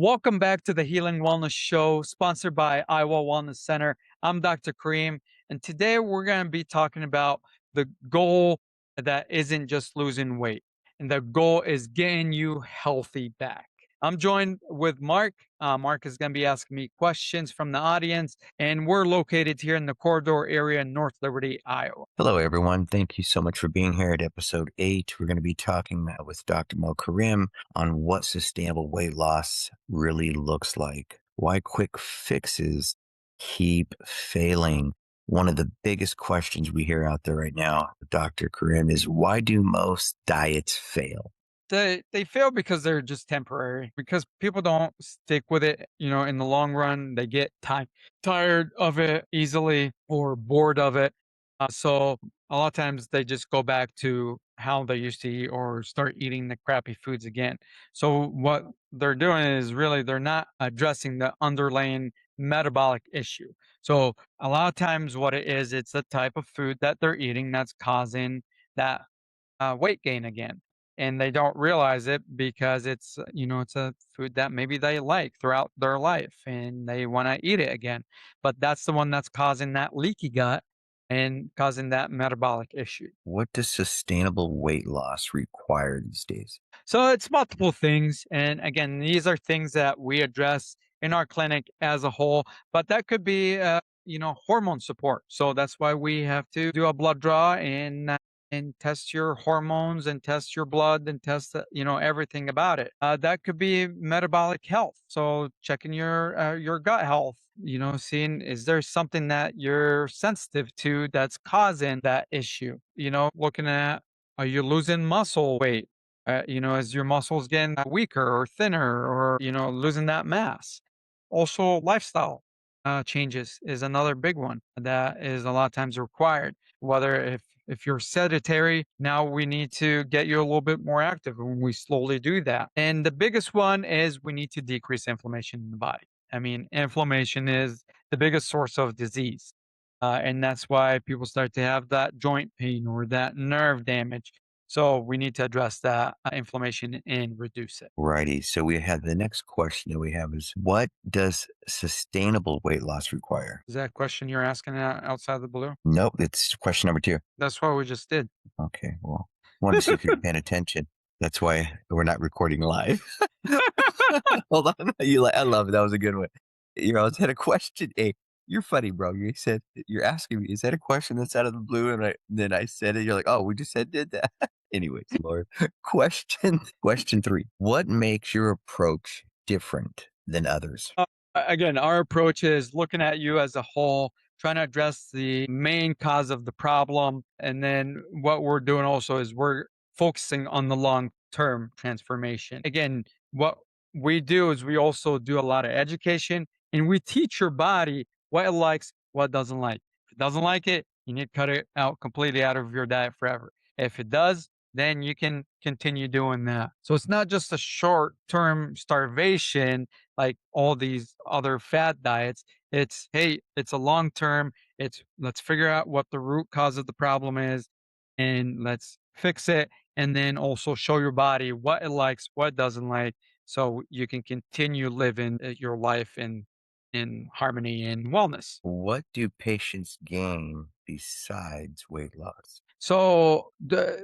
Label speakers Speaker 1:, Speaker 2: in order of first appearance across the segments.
Speaker 1: Welcome back to the Healing Wellness Show, sponsored by Iowa Wellness Center. I'm Dr. Kareem, and today we're going to be talking about the goal that isn't just losing weight, and the goal is getting you healthy back. I'm joined with Mark. Mark is going to be asking me questions from the audience, and we're located here in the corridor area in North Liberty, Iowa.
Speaker 2: Hello, everyone. Thank you so much for being here at episode 8. We're going to be talking with Dr. Mo Karim on what sustainable weight loss really looks like, why quick fixes keep failing. One of the biggest questions we hear out there right now, Dr. Karim, is why do most diets fail?
Speaker 1: They fail because they're just temporary, because people don't stick with it, in the long run. They get tired of it easily or bored of it. So a lot of times they just go back to how they used to eat or start eating the crappy foods again. So what they're doing is really they're not addressing the underlying metabolic issue. So a lot of times what it is, it's the type of food that they're eating that's causing that weight gain again. And they don't realize it because it's a food that maybe they like throughout their life and they want to eat it again. But that's the one that's causing that leaky gut and causing that metabolic issue.
Speaker 2: What does sustainable weight loss require these days?
Speaker 1: So it's multiple things. And again, these are things that we address in our clinic as a whole, but that could be, hormone support. So that's why we have to do a blood draw and test your hormones and test your blood and test, everything about it. That could be metabolic health. So checking your gut health, seeing is there something that you're sensitive to that's causing that issue, looking at, are you losing muscle weight? As your muscles getting weaker or thinner or, losing that mass. Also, lifestyle changes is another big one that is a lot of times required. Whether if you're sedentary, now we need to get you a little bit more active and we slowly do that. And the biggest one is we need to decrease inflammation in the body. I mean, inflammation is the biggest source of disease. And that's why people start to have that joint pain or that nerve damage. So we need to address that inflammation and reduce it.
Speaker 2: Righty. So we have the next question that we have is what does sustainable weight loss require?
Speaker 1: Is that a question you're asking outside the blue?
Speaker 2: Nope, it's question number 2.
Speaker 1: That's what we just did.
Speaker 2: Okay, well, wanted to see if you're paying attention. That's why we're not recording live. Hold on. I love it. That was a good one. I was had a question. Hey, you're funny, bro. You said you're asking me, is that a question that's out of the blue? And then I said it. You're like, oh, we just said did that. Anyways, Lord. Question 3. What makes your approach different than others?
Speaker 1: Again, our approach is looking at you as a whole, trying to address the main cause of the problem. And then what we're doing also is we're focusing on the long term transformation. Again, what we do is we also do a lot of education and we teach your body what it likes, what it doesn't like. If it doesn't like it, you need to cut it out completely out of your diet forever. If it does, then you can continue doing that. So it's not just a short term starvation like all these other fad diets. It's, hey, it's a long term. It's let's figure out what the root cause of the problem is and let's fix it. And then also show your body what it likes, what it doesn't like, so you can continue living your life in harmony and wellness.
Speaker 2: What do patients gain besides weight loss?
Speaker 1: So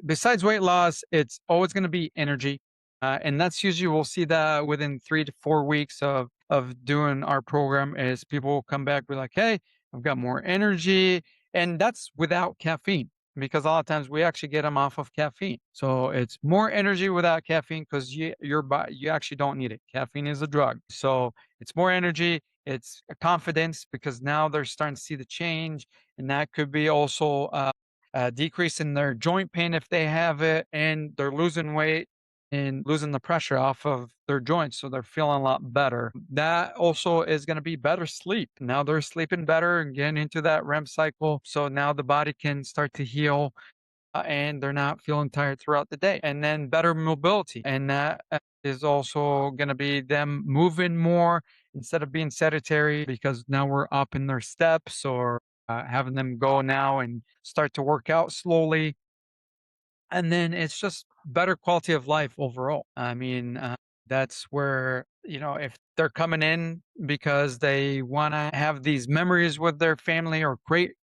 Speaker 1: besides weight loss, it's always going to be energy, and that's usually we'll see that within 3 to 4 weeks of doing our program. Is people will come back be like, "Hey, I've got more energy," and that's without caffeine because a lot of times we actually get them off of caffeine. So it's more energy without caffeine because your body you actually don't need it. Caffeine is a drug, so it's more energy. It's a confidence because now they're starting to see the change, and that could be also. Decrease in their joint pain if they have it, and they're losing weight and losing the pressure off of their joints. So they're feeling a lot better. That also is going to be better sleep. Now they're sleeping better and getting into that REM cycle. So now the body can start to heal and they're not feeling tired throughout the day. And then better mobility. And that is also going to be them moving more instead of being sedentary because now we're up in their steps or having them go now and start to work out slowly. And then it's just better quality of life overall. I mean, that's where if they're coming in because they want to have these memories with their family or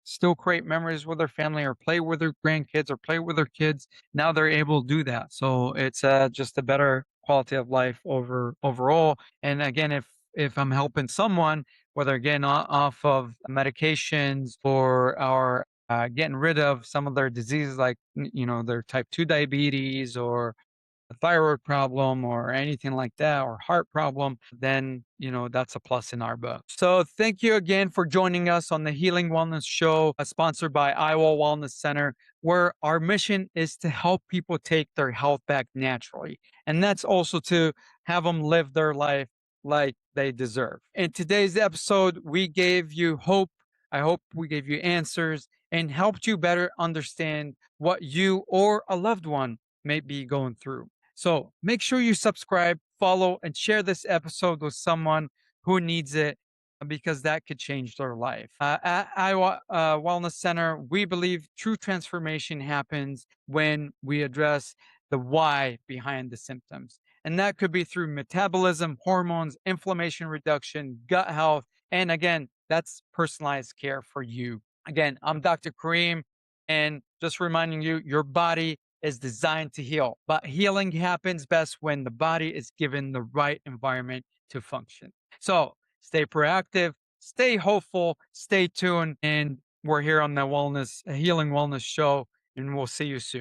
Speaker 1: still create memories with their family or play with their grandkids or play with their kids, now they're able to do that. So it's just a better quality of life overall. And again, if I'm helping someone, whether again off of medications or getting rid of some of their diseases like their type 2 diabetes or a thyroid problem or anything like that or heart problem, then that's a plus in our book. So thank you again for joining us on the Healing Wellness Show, sponsored by Iowa Wellness Center, where our mission is to help people take their health back naturally, and that's also to have them live their life like they deserve. In today's episode, we gave you hope. I hope we gave you answers and helped you better understand what you or a loved one may be going through. So make sure you subscribe, follow, and share this episode with someone who needs it, because that could change their life. At Iowa Wellness Center, we believe true transformation happens when we address the why behind the symptoms. And that could be through metabolism, hormones, inflammation reduction, gut health. And again, that's personalized care for you. Again, I'm Dr. Kareem, and just reminding you, your body is designed to heal, but healing happens best when the body is given the right environment to function. So stay proactive, stay hopeful, stay tuned, and we're here on the Healing Wellness Show, and we'll see you soon.